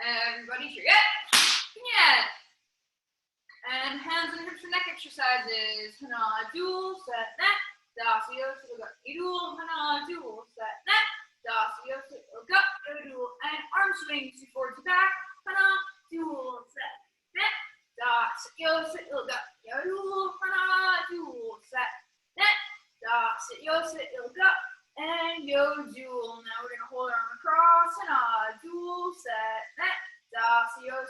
Everybody cheer. Yeah. And hands and hips for neck exercises. Hana, dual, set, net. Dasio, dual, hana, dual, set, net. Dasio, dual, and arm swings forward to back. Hana, dual, set, net. Dasio, dual, hana, dual, set, net. Dasio, and yo dual. Now we're gonna hold our arm across. Hana, dual, set, net. Dasio,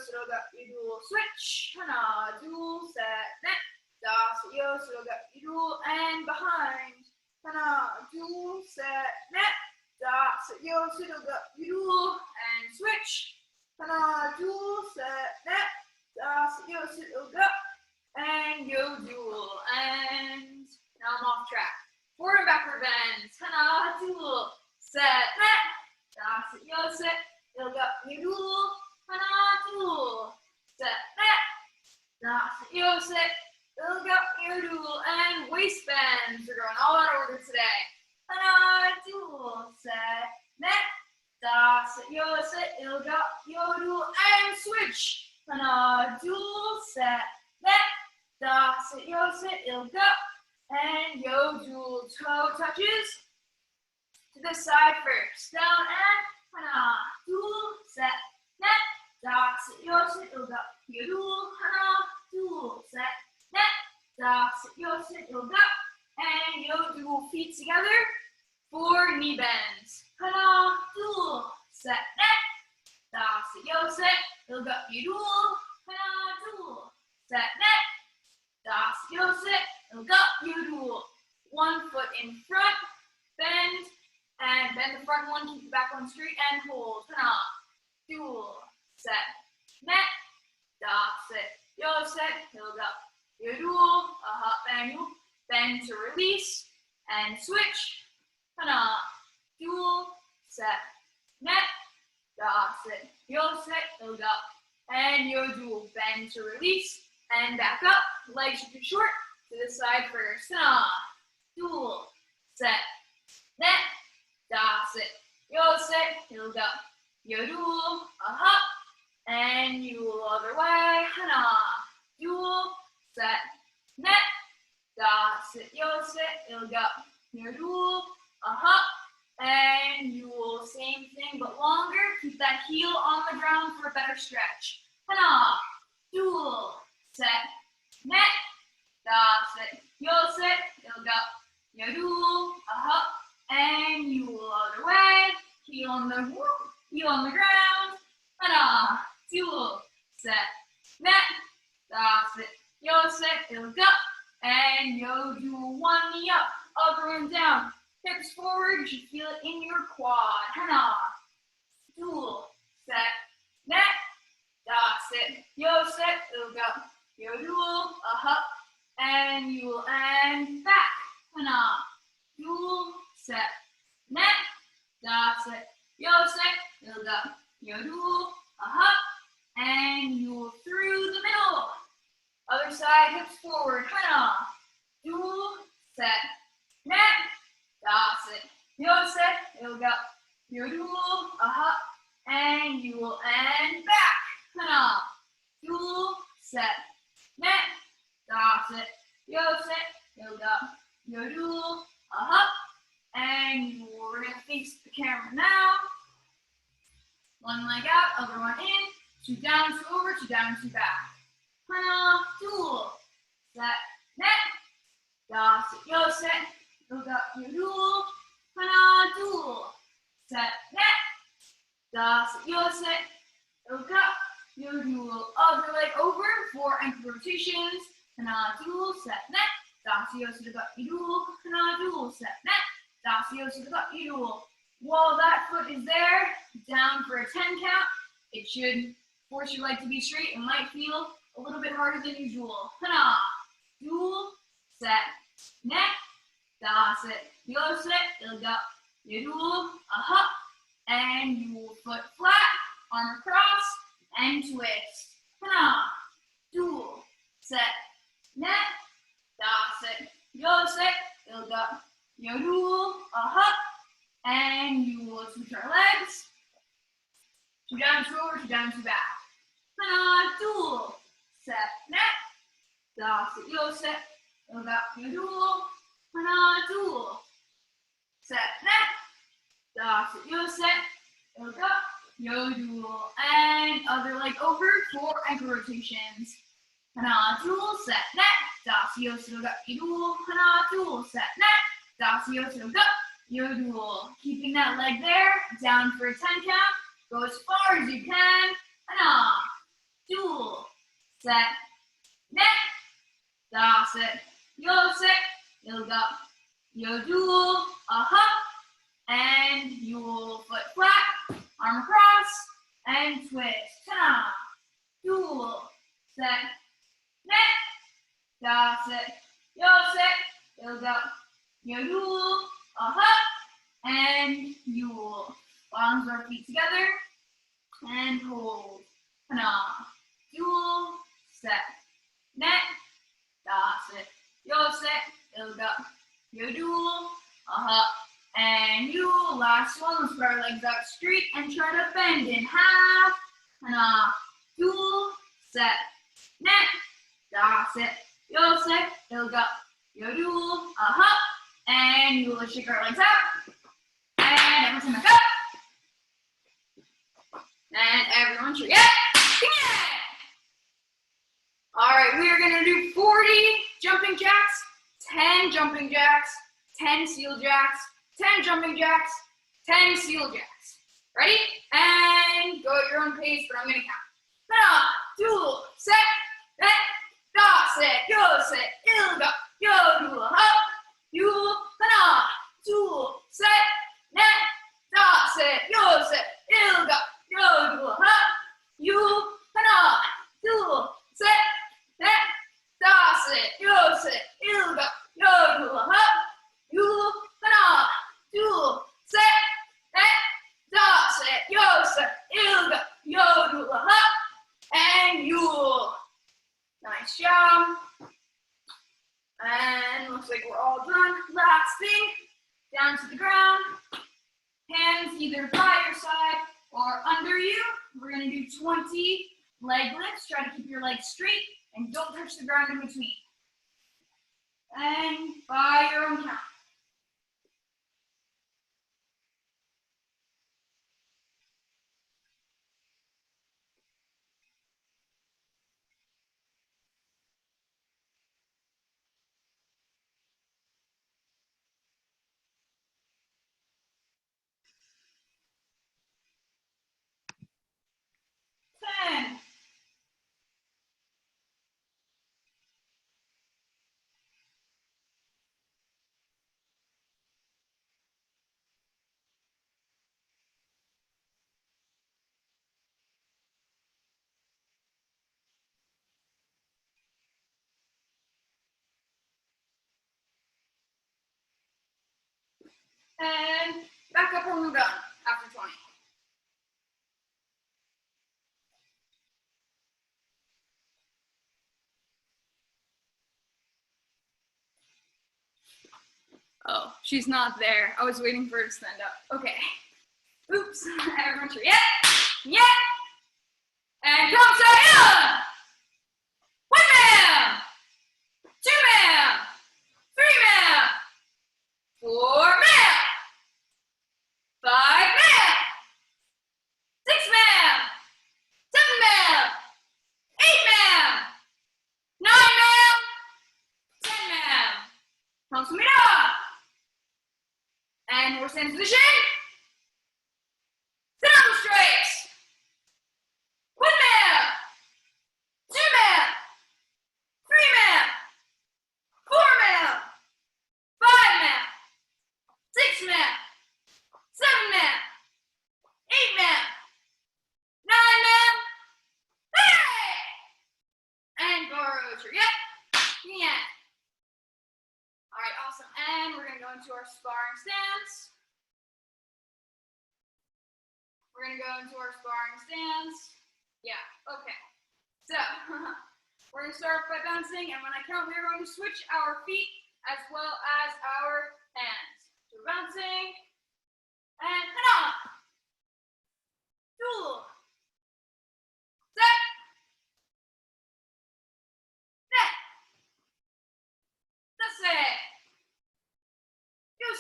dual, switch. Hana, dual, set, net. Dasio, dual, and behind. Hana, dual, set, net. Dasio, dual, and switch. Hana, dual, set, net. Dasio, and yo dual. And now I'm off track. Forward and backward bends. Hana, dual, set, net. Dasio, dual. Hana, dual, set, net. Dasio, dual, and waist bends. We're going all out of order today. Hana, dual, set, net. Dasio, dual, and switch. Hana, dual, set, net. Dasio, and yo dual. Toe touches to the side first. Down and hana, dual, set, net. Dasio, dual, hana, dual, set, net. Dasio, and yo dual. Feet together for knee bends. Hana, dual, set, net. Dasio, dual, hana, dual, set, net. Dasio, dual. 1 foot in front, bend, and bend the front one, keep the back one straight, and hold. Hana, dual, set, net. Dasio, dual, bend to release, and switch. Hana, dual, set, net. Dasio, and yo dual. Bend to release, and back up. Legs should be short. To the side first. Hana, dual, set, net. Dasio, yo dual, and you will other way. Hana, dual, set, net. Dasio, yo dual, and you will same thing but longer. Keep that heel on the ground for a better stretch. Hana, dual, set, net. Dasio, yo dual, and you will other way. Heel on the ground. Hana, dual, set, net. Dasio, and yo dual. 1 knee up, other one down. Hips forward, you should feel it in your quad. Hana, dual, set, net. Dasio, yo dual, and you will end back. Hana, dual, set, net. Dasio, yo dual, and you will through the middle. Other side, hips forward. Hana, dual, set, net. Dasio, yo dual, and you will end back. Hana, dual, set, net. Dasio, yo dual, and we're gonna face the camera now. 1 leg out, other one in. 2 down, 2 over, 2 down, 2 back. Hana, dual, set, net. Dasio, yo dual, hana, dual, set, net. Dasio, yo dual. Other leg over, 4 ankle rotations. Hana, dual, set, net. Dasio, yo dual, hana, dual, set, net. Dasio, yo dual. While that foot is there, down for a 10 count. It should force your leg to be straight. It might feel a little bit harder than usual. Hana, dual, set, net. Dasio, yo dual, and you will foot flat, arm across, and twist. Hana, dual, set, net. Dasio, yo dual, and you will switch our legs. Two down, two over, two down, two back. Hana, dual, set, net. Da, sit, yo, set. Yo, ga, yo, dual. Hana, dual. Set, net. Da, sit, yo, set. Yo, ga, yo, dual. And other leg over, 4 ankle rotations. Hana, dual, set, net. Da, sit, yo, set, yo, ga, yo, dual. Hana, dual, set, net. Da, sit, yo, set, yo, ga, yo, dual. Keeping that leg there, down for a 10 count. Go as far as you can. Hana, dual, set, net. Da, sit, yo, set, yo, ga, yo, dual. A hop. And you will foot flat, arm across, and twist. Ta, dual, set, net, da, sit, yo, ga, yo, dual, a hop, and you will palms or feet together, and hold. Ta, dual, set, net, da, sit, yo, ga, yo, dual, a hop. And you, last one, let's put our legs out straight and try to bend in half. Hana, dual, set, net, da, sit, yo, ga, yo, dual, a hop. And you will shake our legs out. And everyone back up. And everyone shake it. Yeah. All right, we are gonna do 40 jumping jacks, 10 jumping jacks, 10 seal jacks, 10 jumping jacks, 10 seal jacks. Ready? And go at your own pace, but I'm gonna count. Hana, dual, set, net, da, sit, yo, ga, yo, dual, hop, dual, hana, dual, set, net, da, sit, yo, ga, yo, dual, hop, you, hana, dual, set, net, da, sit, yo, ga, yo, dual, hop, you, hana, dual, set, net, da, sit, yo, ga, yo, dual, hop, and you. Nice job. And looks like we're all done. Last thing, down to the ground. Hands either by your side or under you. We're gonna do 20 leg lifts. Try to keep your legs straight and don't touch the ground in between. And by your own count. And back up when we're done after 20. Oh, she's not there. I was waiting for her to stand up. Okay. Oops. Everyone sure. Yeah. And come say yeah. 1 man. 2 man. 3 man. 4 man. 5 man. 6 man. 7 man. 8 man. 9 man. 10 man. Thompson up. And horse stand position. Sit up straight. 1 man. 2 man. 3 man. 4 man. 5 man. 6 man. 7 man. 8 man. 9 man. Hey! And borrow your yeah. All right, awesome. And we're gonna go into our sparring stance. Yeah, okay. So, we're gonna start by bouncing, and when I count, we're going to switch our feet as well as our hands. So bouncing, and hana, dual,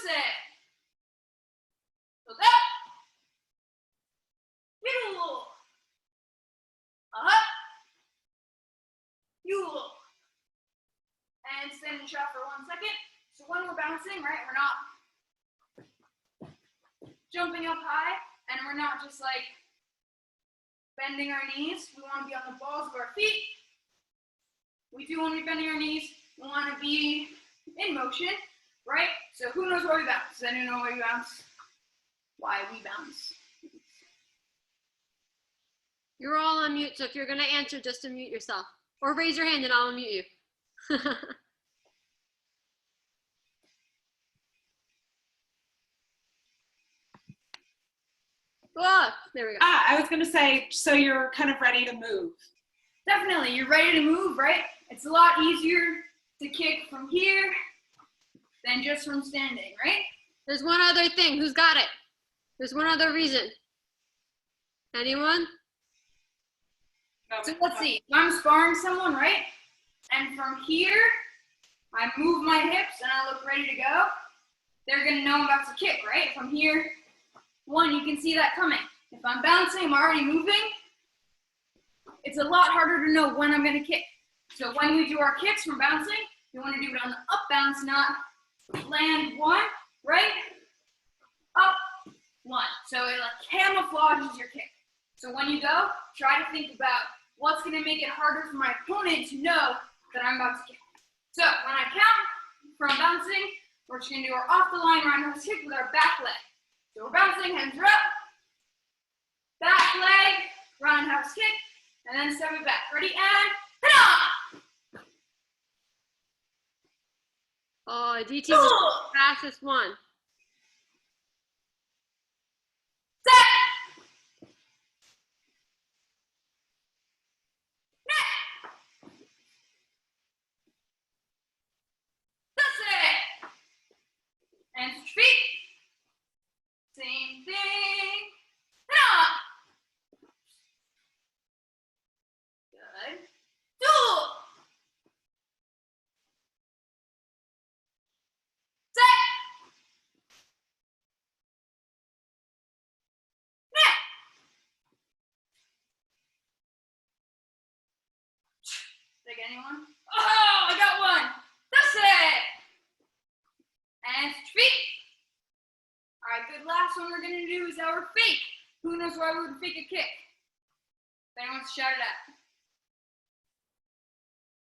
set. Look up. Yule. Up. Yule. And stand and shot for 1 second. So when we're bouncing, right, we're not jumping up high, and we're not just like bending our knees. We want to be on the balls of our feet. We do want to be bending our knees. We want to be in motion, right? So who knows why we bounce? Does anyone know why we bounce? Why we bounce? You're all on mute, so if you're going to answer, just unmute yourself. Or raise your hand and I'll unmute you. Oh, there we go. I was going to say, so you're kind of ready to move. Definitely, you're ready to move, right? It's a lot easier to kick from here than just from standing, right? There's one other thing. Who's got it? There's one other reason. Anyone? No, So let's see. If I'm sparring someone, right? And from here, I move my hips and I look ready to go. They're going to know I'm about to kick, right? From here, one, you can see that coming. If I'm bouncing, I'm already moving. It's a lot harder to know when I'm going to kick. So when we do our kicks from bouncing, you want to do it on the up bounce, not land one, right? Up, one. So it like camouflages your kick. So when you go, try to think about what's going to make it harder for my opponent to know that I'm about to kick. So when I count from bouncing, we're just going to do our off the line roundhouse kick with our back leg. So we're bouncing, hands are up, back leg, roundhouse kick, and then step it back. Ready, and ta-da! Oh, DT was the fastest one. Set! Net! That's it! And switch feet. Same thing. Ta-da! Good. Duel! Set! Net! Did I get anyone? Oh, I got one! That's it! And switch feet. All right, good. Last one we're going to do is our fake. Who knows why we would fake a kick? If anyone wants to shout it out.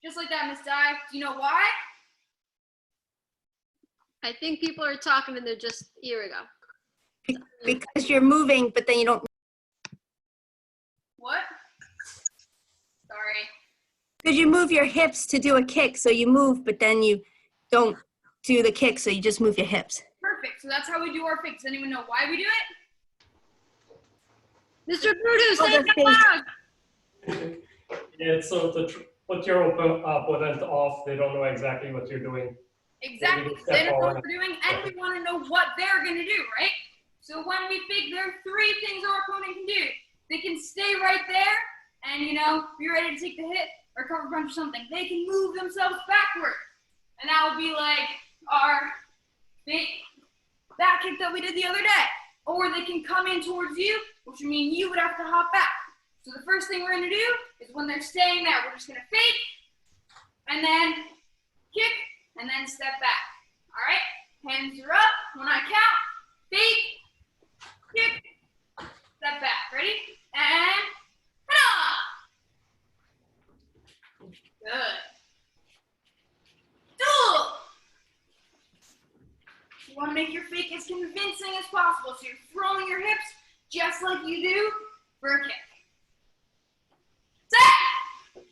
Just like that, Miss Di. Do you know why? I think people are talking and they're just, here we go. Because you're moving, but then you don't. What? Sorry. Because you move your hips to do a kick, so you move, but then you don't do the kick, so you just move your hips. Perfect. So that's how we do our fake. Does anyone know why we do it? Mr. Brutus, say it out loud. Yeah, so to put your opponent off, they don't know exactly what you're doing. Exactly. They don't know what we're doing, and we want to know what they're going to do, right? So when we fake, there are 3 things our opponent can do. They can stay right there and, you know, be ready to take the hit or cover punch or something. They can move themselves backward. And that would be like our fake back kick that we did the other day. Or they can come in towards you, which would mean you would have to hop back. So the first thing we're going to do is when they're staying there, we're just going to fake and then kick and then step back. All right? Hands are up. When I count, fake, kick, step back. Ready? And ta-da! Good. Duel! You want to make your fake as convincing as possible, so you're throwing your hips just like you do for a kick. Set!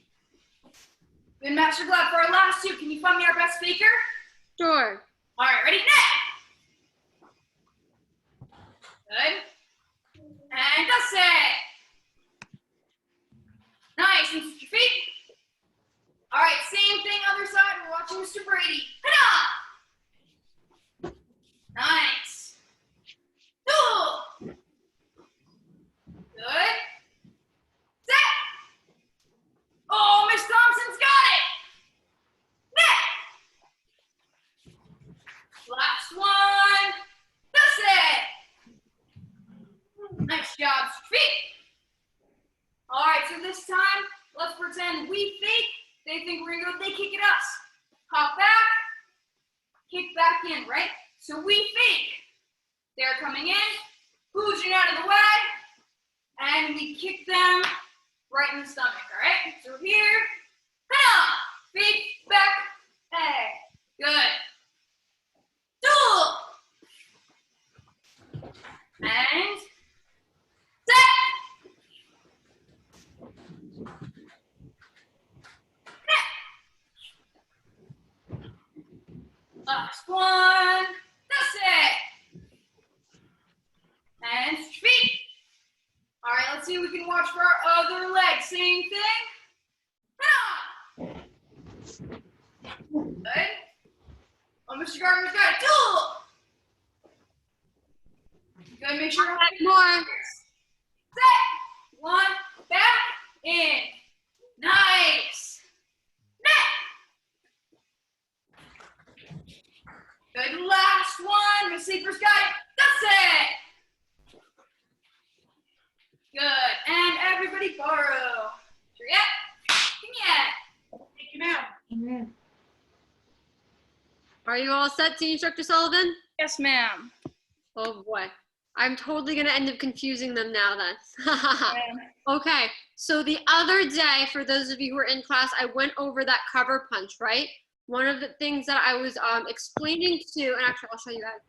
Good, Master Glove. For our last 2, can you find me our best faker? Sure. All right, ready? Net! Good. And that's it. Nice. And switch your feet. All right, same thing, other side. We're watching Mr. Brady. Ta-da! Nice. Duel. Good. Set. Oh, Miss Thompson's got it. Net. Last one. All right, so this time, let's pretend we fake. They think we're gonna go, they kick at us. Hop back, kick back in, right? So we fake. They're coming in, booging out of the way, and we kick them right in the stomach, all right? So here, fake, back, hey, good. Duel. And set. Last one. That's it. And feet. All right, let's see if we can watch for our other leg. Same thing. Good. Oh, Mr. Gardner's got it. Duel. Good. Make sure. More. Set. One. Back. In. Nice. Net. Good. Last one. Miss Saper's got it. That's it. Good. And everybody borrow. Yeah. Thank you, ma'am. Are you all set, Team Instructor Sullivan? Yes, ma'am. Oh boy. I'm totally gonna end up confusing them now then. Okay, so the other day, for those of you who were in class, I went over that cover punch, right? One of the things that I was explaining to, and actually I'll show you guys.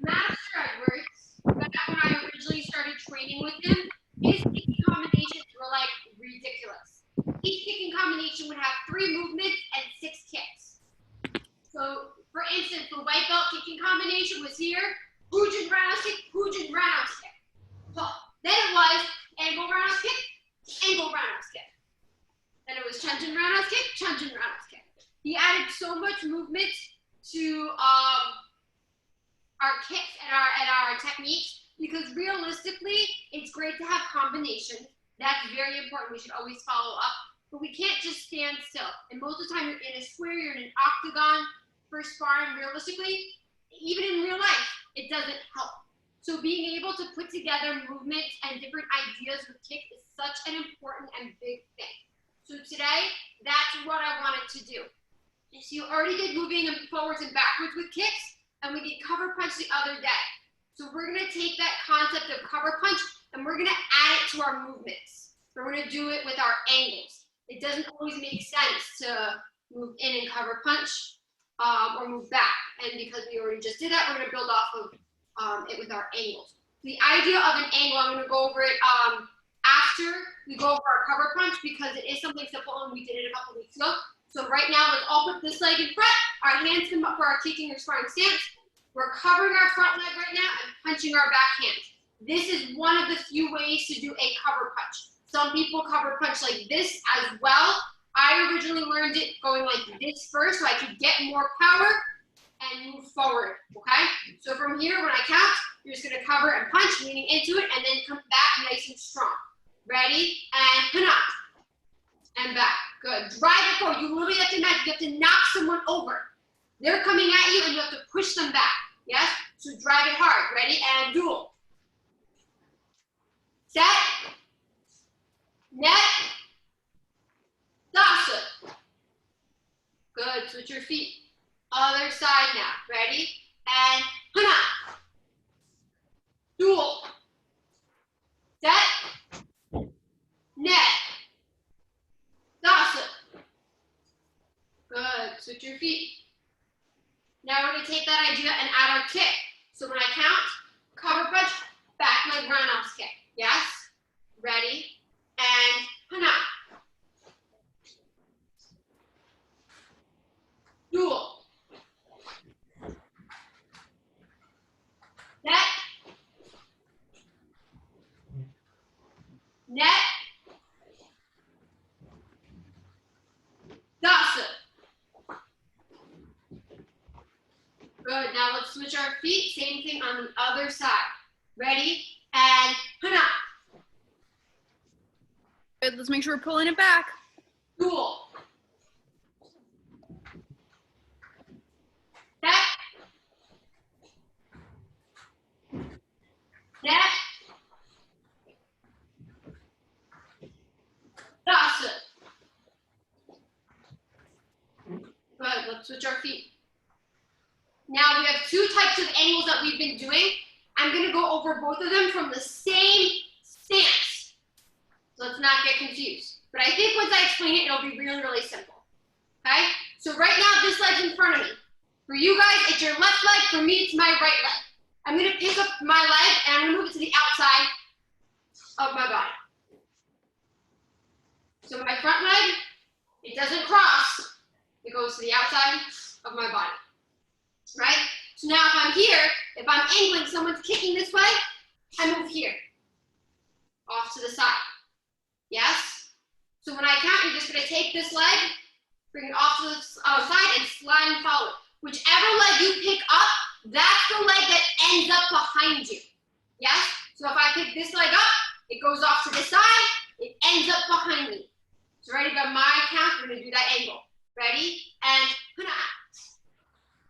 Master Edwards, back when I originally started training with him, his kicking combinations were like ridiculous. Each kicking combination would have 3 movements and 6 kicks. So, for instance, the white belt kicking combination was here, Hujin roundhouse kick, Hujin roundhouse kick. So, then it was angle roundhouse kick, angle roundhouse kick. Then it was Chunjin roundhouse kick, Chunjin roundhouse kick. He added so much movement to our kicks and our techniques because realistically, it's great to have combinations. That's very important. We should always follow up. But we can't just stand still. And most of the time, you're in a square, you're in an octagon for sparring. Realistically, even in real life, it doesn't help. So being able to put together movements and different ideas with kick is such an important and big thing. So today, that's what I wanted to do. So you already did moving forwards and backwards with kicks, and we did cover punch the other day. So we're gonna take that concept of cover punch and we're gonna add it to our movements. We're gonna do it with our angles. It doesn't always make sense to move in and cover punch or move back. And because we already just did that, we're gonna build off of it with our angles. The idea of an angle, I'm gonna go over it after we go over our cover punch because it is something simple and we did it a couple weeks ago. So right now, let's all put this leg in front. Our hands come up for our kicking or sparring stance. We're covering our front leg right now and punching our back hand. This is one of the few ways to do a cover punch. Some people cover punch like this as well. I originally learned it going like this first so I could get more power and move forward, okay? So from here, when I count, you're just gonna cover and punch, leaning into it, and then come back nice and strong. Ready? And hana. And back. Good. Drive it forward. You literally have to match. You have to knock someone over. They're coming at you and you have to push them back. Yes? So drive it hard. Ready? And duel. Set. Net. Dasa. Good. Switch your feet. Other side now. Ready? And hana. Duel. Set. Net. Dasa. Good. Switch your feet. Now we're going to take that idea and add our kick. So when I count, cover punch, back leg roundhouse kick. Yes? Ready? And hana. Duel. Net. Net. Dasa. Good. Now let's switch our feet. Same thing on the other side. Ready? And hana. Good. Let's make sure we're pulling it back. Duel. Set. Net. switch our feet. Now we have two types of angles that we've been doing. I'm gonna go over both of them from the same stance. So let's not get confused. But I think once I explain it, it'll be really, really simple. Okay? So right now, this leg's in front of me. For you guys, it's your left leg. For me, it's my right leg. I'm gonna pick up my leg and I'm gonna move it to the outside of my body. So my front leg, it doesn't cross. It goes to the outside of my body. Right? So now if I'm here, if I'm angling, someone's kicking this way, I move here. Off to the side. Yes? So when I count, you're just gonna take this leg, bring it off to the side and slide and follow it. Whichever leg you pick up, that's the leg that ends up behind you. Yes? So if I pick this leg up, it goes off to the side, it ends up behind me. So ready, by my count, we're gonna do that angle. Ready? And hana.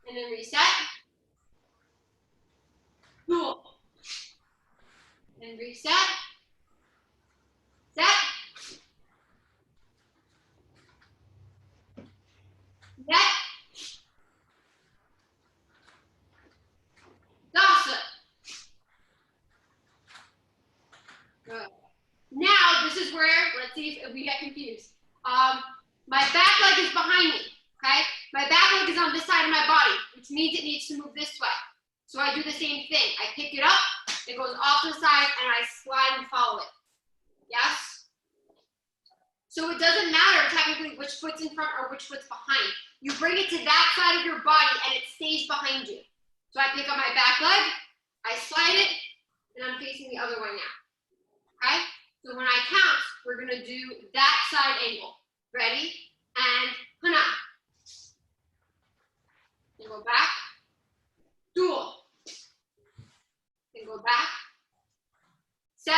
And then reset. Cool. And reset. Set. Net. Dasa. Good. Now, this is where, let's see if we get confused. My back leg is behind me, okay? My back leg is on this side of my body, which means it needs to move this way. So I do the same thing. I pick it up, it goes off to the side, and I slide and follow it. Yes? So it doesn't matter technically which foot's in front or which foot's behind. You bring it to that side of your body, and it stays behind you. So I pick up my back leg, I slide it, and I'm facing the other way now. Okay? So when I count, we're gonna do that side angle. Ready? And hana. And go back. Dual. And go back. Set.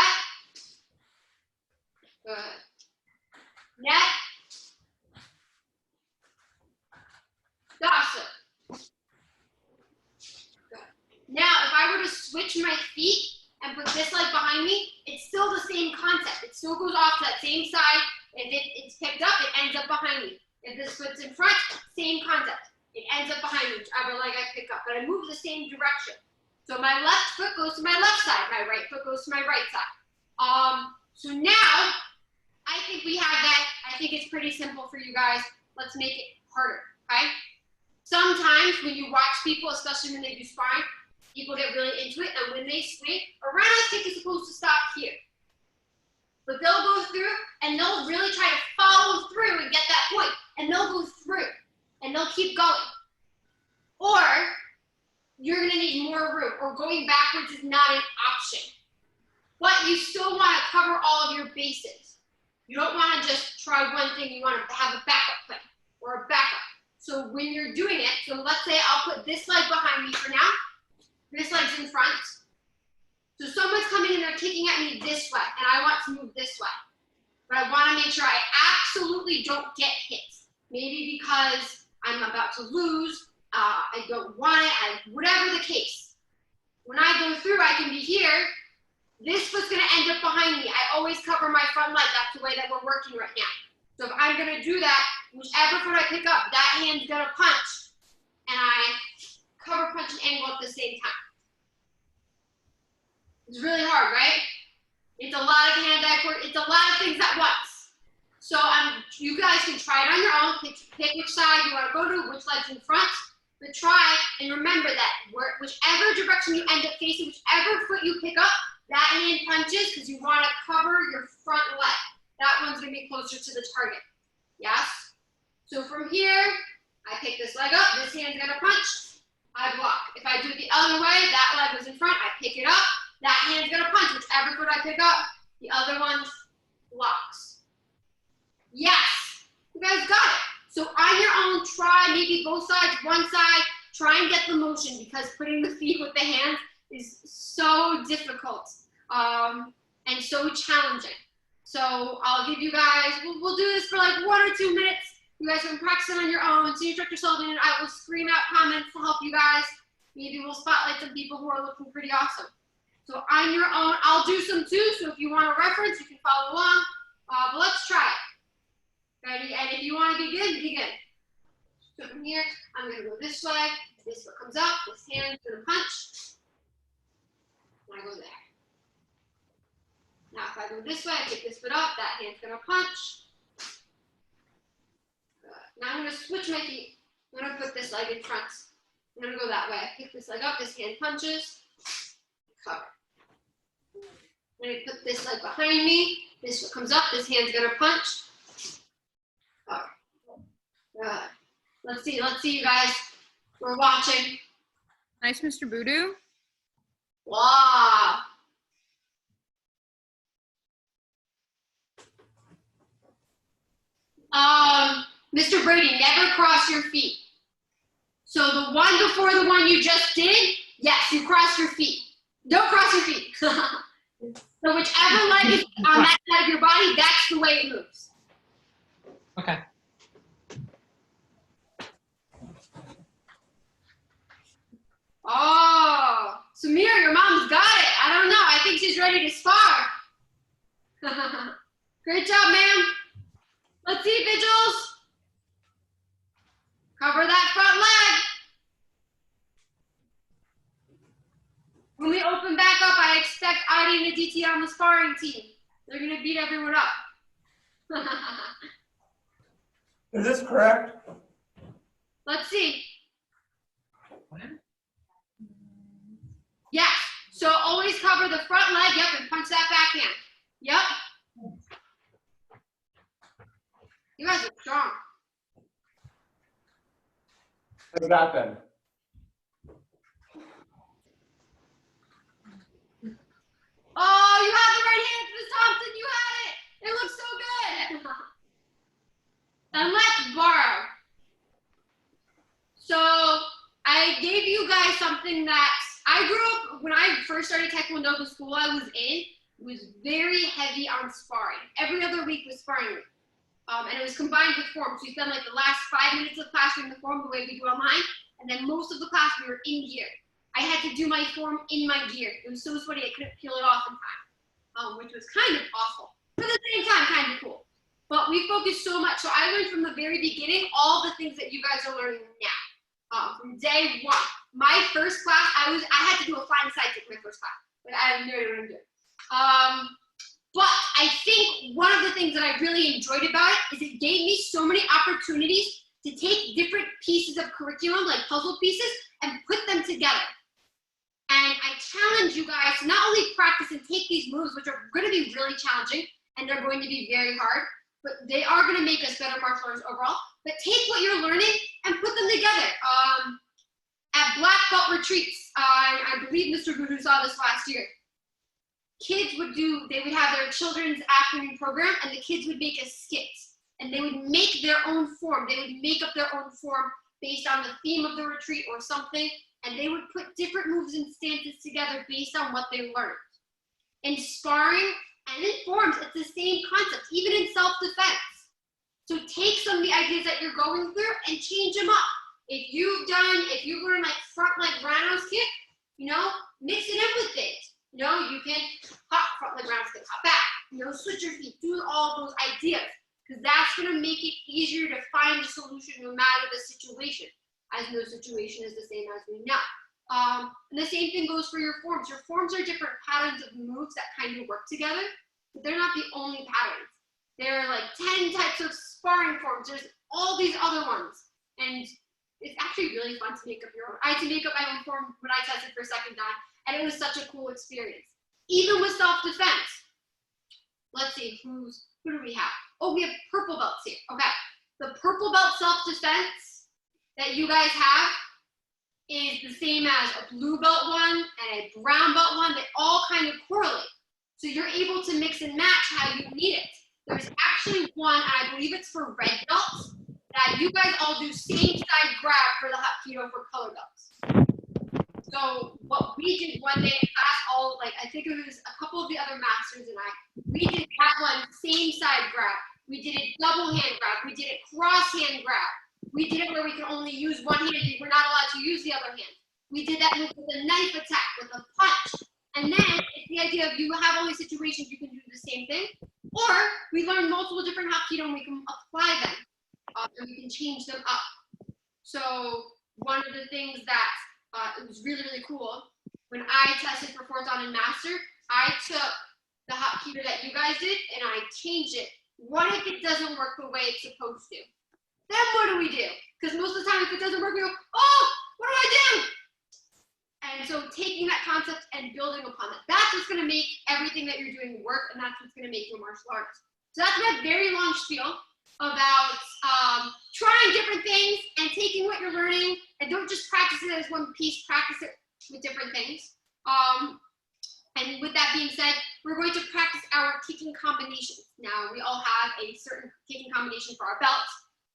Good. Net. Dasa. Good. Now, if I were to switch my feet and put this leg behind me, it's still the same concept. It still goes off to that same side. If it's picked up, it ends up behind me. If this foot's in front, same concept. It ends up behind me, whichever leg I pick up. But I move the same direction. So my left foot goes to my left side. My right foot goes to my right side. So now, I think we have that. I think it's pretty simple for you guys. Let's make it harder, okay? Sometimes when you watch people, especially when they do sparring, people get really into it. And when they swing, a roundhouse kick is supposed to stop here. But they'll go through and they'll really try to follow through and get that point. And they'll go through and they'll keep going. Or you're gonna need more room, or going backwards is not an option. But you still wanna cover all of your bases. You don't wanna just try one thing, you wanna have a backup plan or a backup. So when you're doing it, so let's say I'll put this leg behind me for now. This leg's in front. So someone's coming and they're kicking at me this way, and I want to move this way. But I want to make sure I absolutely don't get hit. Maybe because I'm about to lose, I don't want it, whatever the case. When I go through, I can be here. This foot's going to end up behind me. I always cover my front leg. That's the way that we're working right now. So if I'm going to do that, whichever foot I pick up, that hand's going to punch, and I cover, punch, and angle at the same time. It's really hard, right? It's a lot of hand-eye coordination. It's a lot of things at once. So you guys can try it on your own. Pick which side you want to go to, which leg's in front. But try and remember that whichever direction you end up facing, whichever foot you pick up, that hand punches because you want to cover your front leg. That one's going to be closer to the target. Yes? So from here, I pick this leg up. This hand's going to punch. I block. If I do it the other way, that leg was in front. I pick it up. That hand's gonna punch. Whichever foot I pick up, the other one blocks. Yes, you guys got it. So on your own, try maybe both sides, one side. Try and get the motion because putting the feet with the hands is so difficult and so challenging. So I'll give you guys. We'll do this for like 1 or 2 minutes. You guys can practice it on your own. See Instructor Sullivan and I will scream out comments to help you guys. Maybe we'll spotlight some people who are looking pretty awesome. So on your own, I'll do some too, so if you want a reference, you can follow along, but let's try it. Ready? And if you want to begin, begin. So from here, I'm gonna go this way. This foot comes up. This hand's gonna punch. And I go there. Now if I go this way, I pick this foot up. That hand's gonna punch. Good. Now I'm gonna switch my feet. I'm gonna put this leg in front. I'm gonna go that way. I pick this leg up. This hand punches. Cover. I'm gonna put this leg behind me. This foot comes up. This hand's gonna punch. Cover. Good. Let's see you guys. We're watching. Nice, Mr. Voodoo. Wow. Mr. Brady, never cross your feet. So the one before the one you just did, yes, you cross your feet. Don't cross your feet. So whichever leg is on that side of your body, that's the way it moves. Okay. Oh, Samir, your mom's got it. I don't know. I think she's ready to spar. Great job, ma'am. Let's see, Vigils. Cover that front leg. When we open back up, I expect Adi and Aditi on the sparring team. They're going to beat everyone up. Is this correct? Let's see. Yes. So always cover the front leg. Yep. And punch that backhand. Yep. You guys are strong. I got them. Oh, you have the right hand, Ms. Thompson. You had it. It looks so good. And let's borrow. So I gave you guys something that I grew up, when I first started Taekwondo, the school I was in was very heavy on sparring. Every other week was sparring week. And it was combined with form. So you spend like the last 5 minutes of class doing the form the way we do online, and then most of the class we were in gear. I had to do my form in my gear. It was so sweaty I couldn't peel it off in time, which was kind of awful. But at the same time, kind of cool. But we focused so much. So I learned from the very beginning all the things that you guys are learning now. From day one. My first class, I had to do a flying side kick my first class. But I have no idea what I'm doing. But I think one of the things that I really enjoyed about it is it gave me so many opportunities to take different pieces of curriculum, like puzzle pieces, and put them together. And I challenge you guys to not only practice and take these moves, which are going to be really challenging, and they're going to be very hard, but they are going to make us better martial artists overall, but take what you're learning and put them together. At Black Belt retreats, I believe Mr. Voodoo saw this last year. Kids they would have their children's afternoon program, and the kids would make a skit, and they would make their own form. They would make up their own form based on the theme of the retreat or something, and they would put different moves and stances together based on what they learned. In sparring and in forms, it's the same concept, even in self-defense. So take some of the ideas that you're going through and change them up. If you learn like front leg roundhouse kick, mix it in with it. You can hop front leg roundhouse kick, hop back, switch your feet, do all those ideas, because that's going to make it easier to find a solution no matter the situation, as no situation is the same as we know. And the same thing goes for your forms. Your forms are different patterns of moves that kind of work together, but they're not the only patterns. There are like 10 types of sparring forms. There's all these other ones. And it's actually really fun to make up your own. I had to make up my own form when I tested for a second time, and it was such a cool experience. Even with self-defense. Let's see, who do we have? Oh, we have purple belts here. Okay. The purple belt self-defense that you guys have is the same as a blue belt one and a brown belt one. They all kind of correlate. So you're able to mix and match how you need it. There's actually one, and I believe it's for red belts, that you guys all do same side grab for the Hapkido for color belts. So what we did one day in class, I think it was a couple of the other masters and we did that one same side grab. We did it double hand grab. We did it cross hand grab. We did it where we could only use one hand. We're not allowed to use the other hand. We did that move with a knife attack, with a punch. And then it's the idea of you have all these situations you can do the same thing. Or we learn multiple different Hapkido and we can apply them. And we can change them up. So one of the things that it was really, really cool, when I tested for fourth on and master, I took the hop keeper that you guys did and I changed it. What if it doesn't work the way it's supposed to? Then what do we do? Because most of the time if it doesn't work, we go, oh, what do I do? And so taking that concept and building upon it, that's what's gonna make everything that you're doing work, and that's what's gonna make you a martial artist. So that's my very long spiel about trying different things and taking what you're learning, and don't just practice it as one piece, practice it with different things. And with that being said, we're going to practice our kicking combinations. Now, we all have a certain kicking combination for our belts,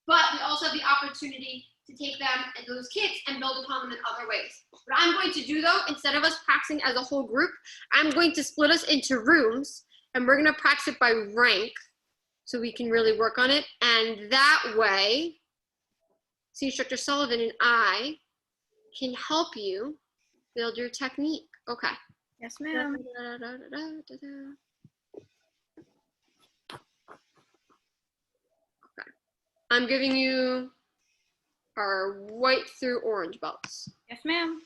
but we also have the opportunity to take them and those kicks and build upon them in other ways. What I'm going to do though, instead of us practicing as a whole group, I'm going to split us into rooms and we're gonna practice it by rank so we can really work on it. And that way, Instructor Sullivan and I can help you build your technique. Okay. Yes, ma'am. Okay. I'm giving you our white through orange belts. Yes, ma'am.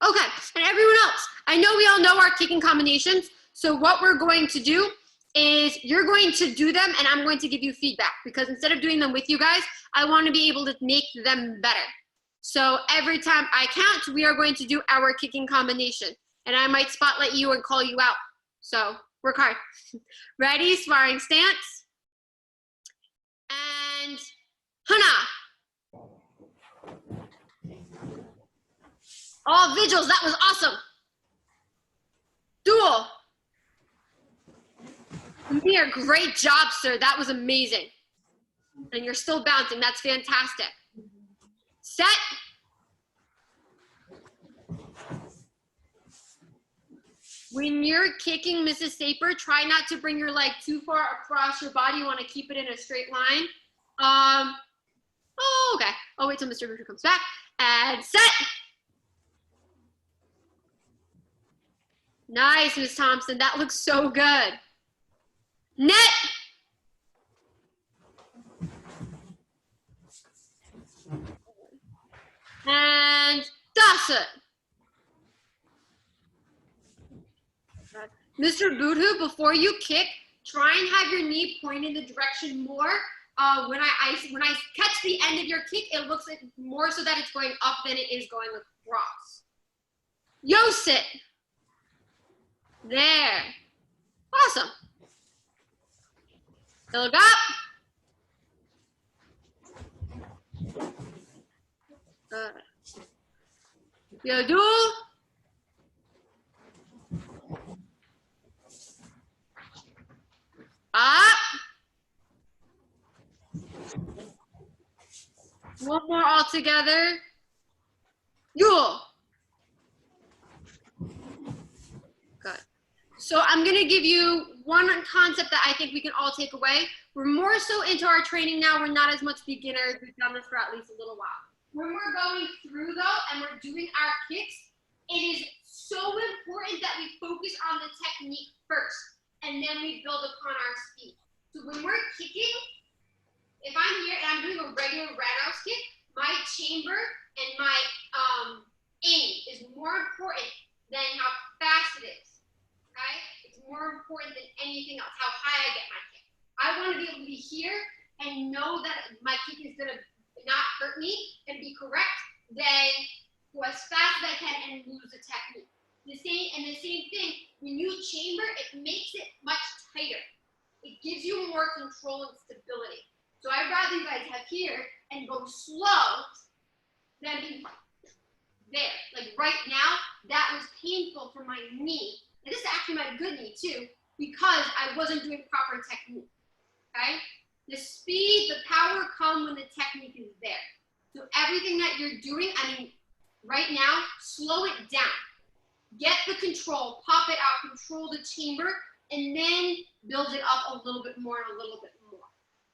Okay, and everyone else, I know we all know our kicking combinations, so what we're going to do is you're going to do them and I'm going to give you feedback, because instead of doing them with you guys, I want to be able to make them better. So every time I count, we are going to do our kicking combination, and I might spotlight you and call you out. So work hard. Ready, sparring stance. And hana. All vigils, that was awesome. Duel. Mir, great job, sir. That was amazing. And you're still bouncing. That's fantastic. Set. When you're kicking, Mrs. Saper, try not to bring your leg too far across your body. You want to keep it in a straight line. Oh, okay. I'll wait till Mr. Butcher comes back. And set. Nice, Ms. Thompson. That looks so good. Net. And toss it. Mr. Boodhoo, before you kick, try and have your knee point in the direction more. When I catch the end of your kick, it looks like more so that it's going up than it is going across. Yo sit. There. Awesome. Look up. Yo do. Up. One more all together. Yule. Good. So I'm going to give you one concept that I think we can all take away. We're more so into our training now. We're not as much beginners. We've done this for at least a little while. When we're going through though and we're doing our kicks, it is so important that we focus on the technique first and then we build upon our speed. So when we're kicking, if I'm here and I'm doing a regular roundhouse kick, my chamber and my aim is more important than how fast it is. Okay? It's more important than anything else, how high I get my kick. I want to be able to be here and know that my kick is going to not hurt me and be correct, then go as fast as I can and lose the technique. The same thing, when you chamber, it makes it much tighter. It gives you more control and stability. So I'd rather you guys have here and go slow than be there. Like right now, that was painful for my knee. And this is actually my good knee too, because I wasn't doing proper technique, okay? The speed, the power come when the technique is there. So everything that you're doing, I mean, right now, slow it down. Get the control, pop it out, control the chamber, and then build it up a little bit more and a little bit more.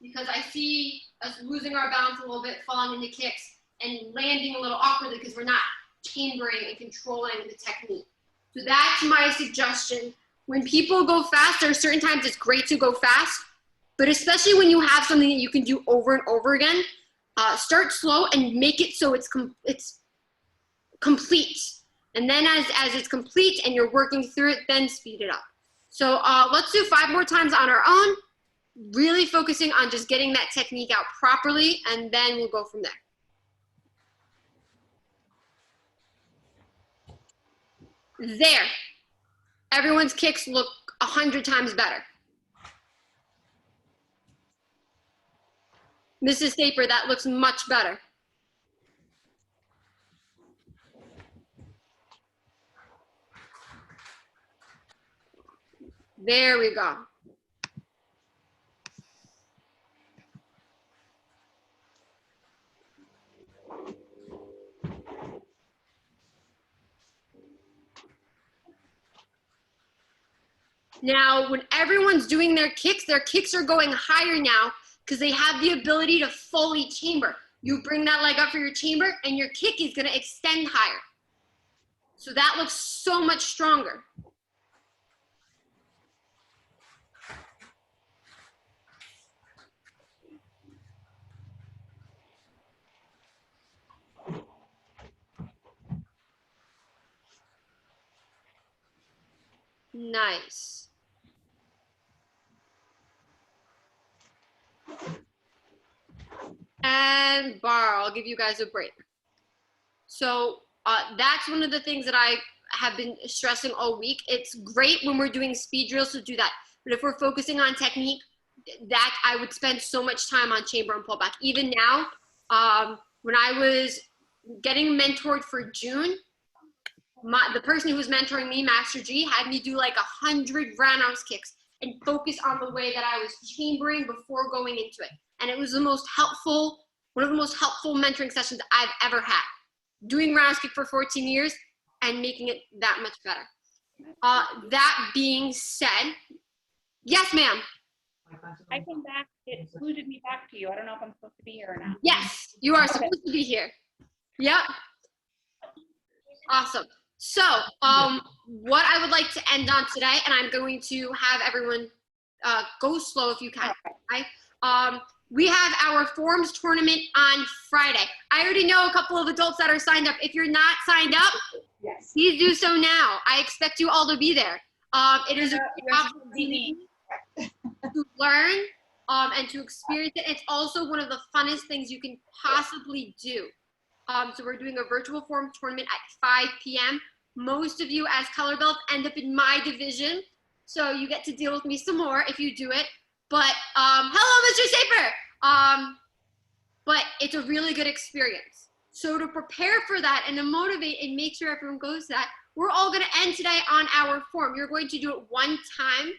Because I see us losing our balance a little bit, falling into kicks, and landing a little awkwardly because we're not chambering and controlling the technique. So that's my suggestion when people go fast, there are certain times it's great to go fast, but especially when you have something that you can do over and over again, start slow and make it so it's complete. And then as it's complete and you're working through it, then speed it up. So let's do 5 more times on our own, really focusing on just getting that technique out properly, and then we'll go from there. There. Everyone's kicks look 100 times better. Mrs. Saper, that looks much better. There we go. Now, when everyone's doing their kicks are going higher now because they have the ability to fully chamber. You bring that leg up for your chamber and your kick is gonna extend higher. So that looks so much stronger. Nice. And bar, I'll give you guys a break. So that's one of the things that I have been stressing all week. It's great when we're doing speed drills to do that. But if we're focusing on technique, that I would spend so much time on chamber and pullback. Even now, when I was getting mentored for June, the person who was mentoring me, Master G, had me do like 100 roundhouse kicks and focus on the way that I was chambering before going into it. And it was the most helpful, one of the most helpful mentoring sessions I've ever had. Doing roundhouse kick for 14 years and making it that much better. That being said, yes, ma'am. I came back, it fluted me back to you. I don't know if I'm supposed to be here or not. Yes, you are supposed to be here. Yep. Awesome. So, what I would like to end on today, and I'm going to have everyone go slow if you can, right? We have our forms tournament on Friday. I already know a couple of adults that are signed up. If you're not signed up, Yes. please do so now. I expect you all to be there. It is an opportunity to learn and to experience it. It's also one of the funnest things you can possibly do. So we're doing a virtual form tournament at 5 p.m. Most of you as color belts end up in my division. So you get to deal with me some more if you do it. But hello, Mr. Saper. But it's a really good experience. So to prepare for that and to motivate and make sure everyone goes to that, we're all going to end today on our form. You're going to do it one time,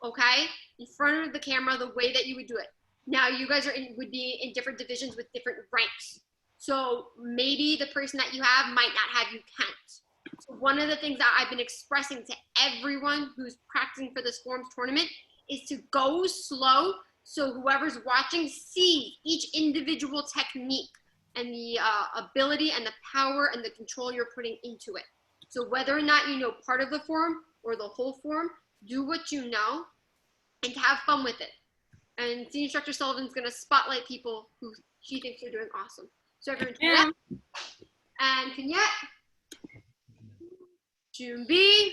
okay, in front of the camera the way that you would do it. Now you guys would be in different divisions with different ranks. So maybe the person that you have might not have you count. So one of the things that I've been expressing to everyone who's practicing for this forms tournament is to go slow so whoever's watching sees each individual technique and the ability and the power and the control you're putting into it. So whether or not you know part of the form or the whole form, do what you know and have fun with it. And the Instructor Sullivan's gonna spotlight people who she thinks are doing awesome. So everyone, yeah. And Kenyette, Jumbi,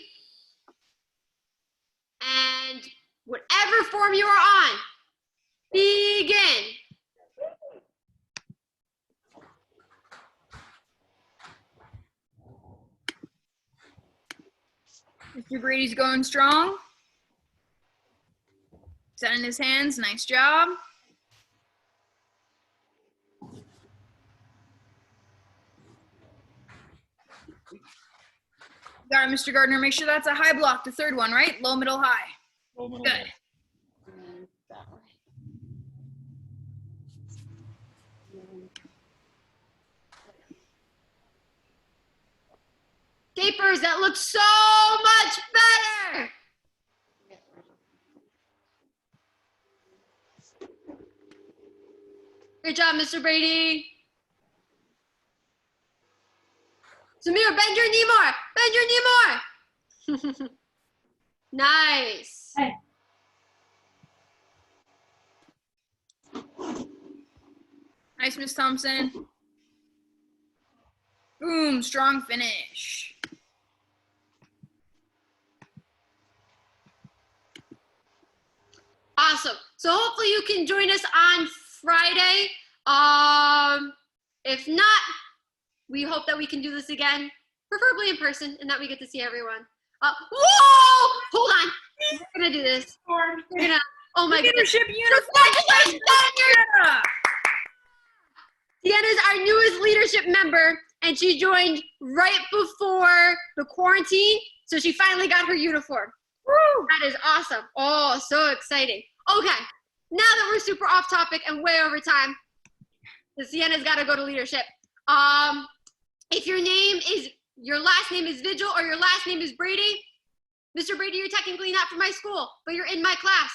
and whatever form you are on, begin. Mr. Brady's going strong. Setting his hands, nice job. Got it, Mr. Gardiner. Make sure that's a high block, the third one, right? Low, middle, high. Good. Sapers, that looks so much better. Great job, Mr. Brady. Samir, bend your knee more. Bend your knee more. Nice. Hey. Nice, Miss Thompson. Boom, strong finish. Awesome. So hopefully you can join us on Friday. If not, we hope that we can do this again, preferably in person, and that we get to see everyone. Whoa! Hold on. We're gonna do this. We're gonna. Oh my goodness. Leadership uniform. Congratulations, Deanna's our newest leadership member, and she joined right before the quarantine, so she finally got her uniform. Woo! That is awesome. Oh, so exciting. Okay, now that we're super off topic and way over time, the Sienna's got to go to leadership. If your last name is Vigil or your last name is Brady, Mr. Brady, you're technically not from my school, but you're in my class.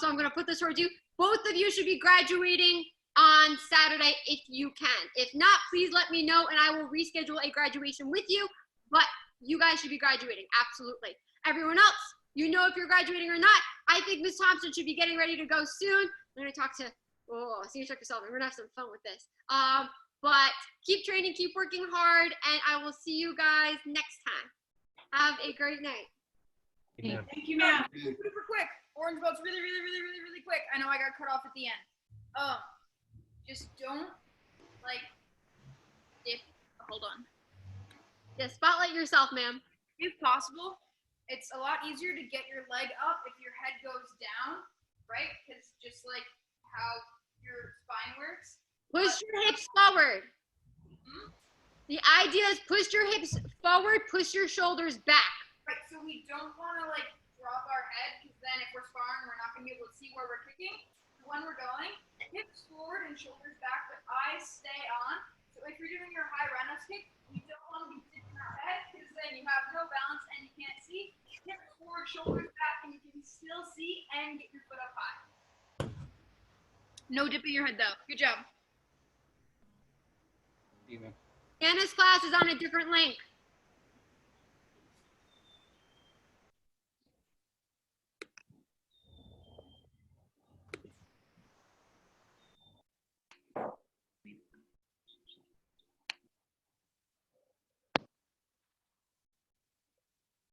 So I'm going to put this towards you. Both of you should be graduating on Saturday if you can. If not, please let me know and I will reschedule a graduation with you, but you guys should be graduating, absolutely. Everyone else, you know if you're graduating or not. I think Ms. Thompson should be getting ready to go soon. I'm going to talk to Senior Instructor Sullivan. We're going to have some fun with this. But keep training, keep working hard, and I will see you guys next time. Have a great night. Thank you, ma'am. Super quick. Orange belt's really quick. I know I got cut off at the end. Just don't, hold on. Yeah, spotlight yourself, ma'am. If possible, it's a lot easier to get your leg up if your head goes down, right? Because just like how your spine works. Push your hips forward. The idea is push your hips forward, push your shoulders back. Right, so we don't want to drop our head, because then if we're sparring, we're not going to be able to see where we're kicking. When we're going, hips forward and shoulders back, but eyes stay on. So if you're doing your high roundhouse kick, you don't want to be dipping our head, because then you have no balance and you can't see. Hips forward, shoulders back, and you can still see and get your foot up high. No dipping your head though. Good job. Anna's class is on a different link.